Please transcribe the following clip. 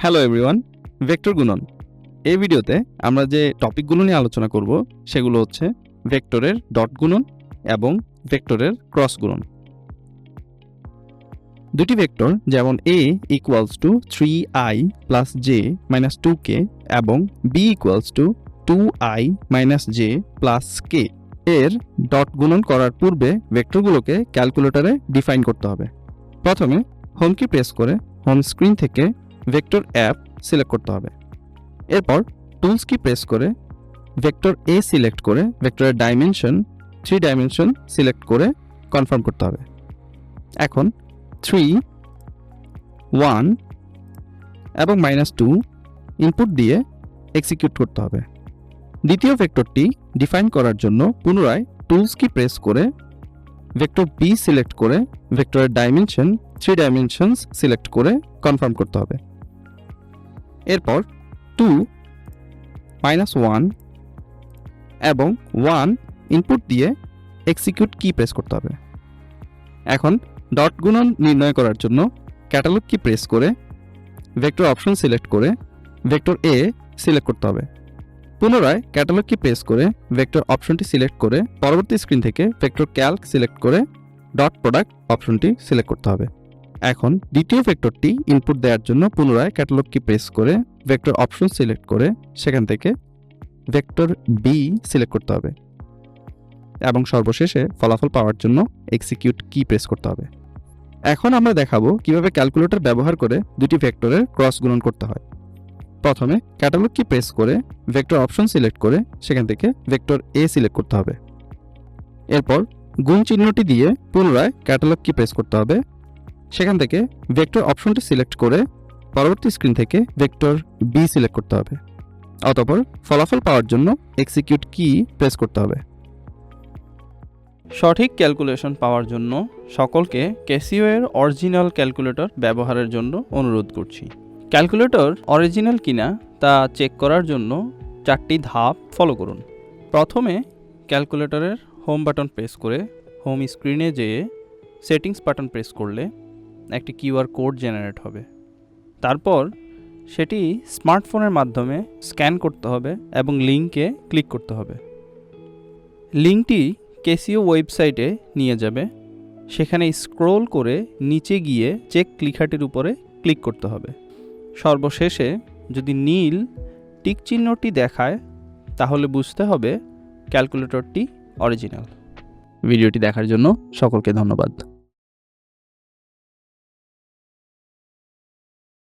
Hello everyone, vector গুণন। এই ভিডিওতে আমরা যে টপিকগুলো নিয়ে আলোচনা করব সেগুলো হচ্ছে ভেক্টরের ডট গুণন এবং ভেক্টরের ক্রস গুণন। দুটি ভেক্টর যেমন a equals to 3i plus j minus 2k এবং b equals to 2i minus j plus k এর ডট গুণন করার পূর্বে ভেক্টরগুলোকে ক্যালকুলেটরে ডিফাইন করতে হবে। প্রথমে হোম কি প্রেস করে হোম স্ক্রিন থেকে ভেক্টর অ্যাপ সিলেক্ট করতে হবে। এরপর টুলস কি প্রেস করে ভেক্টর এ সিলেক্ট করে ভেক্টরের ডাইমেনশন 3 ডাইমেনশন সিলেক্ট করে কনফার্ম করতে হবে। এখন 3, 1 এবং -2 ইনপুট দিয়ে এক্সিকিউট করতে হবে। দ্বিতীয় ভেক্টরটি ডিফাইন করার জন্য পুনরায় টুলস কি প্রেস করে ভেক্টর বি সিলেক্ট করে ভেক্টরের ডাইমেনশন 3 ডাইমেনশনস সিলেক্ট করে কনফার্ম করতে হবে। এরপর 2, -1 এবং 1 ইনপুট দিয়ে এক্সিকিউট কি প্রেস করতে হবে। এখন ডট গুণন নির্ণয় করার জন্য ক্যাটালগ কি প্রেস করে ভেক্টর অপশন সিলেক্ট করে ভেক্টর এ সিলেক্ট করতে হবে। পুনরায় ক্যাটালগ কি প্রেস করে ভেক্টর অপশনটি সিলেক্ট করে পরবর্তী স্ক্রিন থেকে ভেক্টর ক্যালক সিলেক্ট করে ডট প্রোডাক্ট অপশনটি সিলেক্ট করতে হবে। এখন দ্বিতীয় ভেক্টরটি ইনপুট দেওয়ার জন্য পুনরায় ক্যাটালগ কি প্রেস করে ভেক্টর অপশন সিলেক্ট করে সেখান থেকে ভেক্টর বি সিলেক্ট করতে হবে এবং সর্বশেষে ফলাফল পাওয়ার জন্য এক্সিকিউট কি প্রেস করতে হবে। এখন আমরা দেখাবো কিভাবে ক্যালকুলেটর ব্যবহার করে দুটি ভেক্টরের ক্রস গুণন করতে হয়। প্রথমে ক্যাটালগ কি প্রেস করে ভেক্টর অপশন সিলেক্ট করে সেখান থেকে ভেক্টর এ সিলেক্ট করতে হবে। এরপর গুণ চিহ্নটি দিয়ে পুনরায় ক্যাটালগ কি প্রেস করতে হবে। সেখান থেকে ভেক্টর অপশনটি সিলেক্ট করে পরবর্তী স্ক্রিন থেকে ভেক্টর বি সিলেক্ট করতে হবে। অতঃপর ফলাফল পাওয়ার জন্য এক্সিকিউট কি প্রেস করতে হবে। সঠিক ক্যালকুলেশন পাওয়ার জন্য সকলকে ক্যাসিও এর অরিজিনাল ক্যালকুলেটর ব্যবহারের জন্য অনুরোধ করছি। ক্যালকুলেটর অরিজিনাল কিনা তা চেক করার জন্য 4টি ধাপ ফলো করুন। প্রথমে ক্যালকুলেটরের হোম বাটন প্রেস করে হোম স্ক্রিনে যেয়ে সেটিংস বাটন প্রেস করলে একটি কিউআর কোড জেনারেট হবে। তারপর সেটি স্মার্টফোনের মাধ্যমে স্ক্যান করতে হবে এবং লিঙ্কে ক্লিক করতে হবে। লিঙ্কটি ক্যাসিও ওয়েবসাইটে নিয়ে যাবে। সেখানে স্ক্রল করে নিচে গিয়ে চেক লেখাটির উপরে ক্লিক করতে হবে। সর্বশেষে যদি নীল টিক চিহ্নটি দেখায় তাহলে বুঝতে হবে ক্যালকুলেটরটি অরিজিনাল। ভিডিওটি দেখার জন্য সকলকে ধন্যবাদ।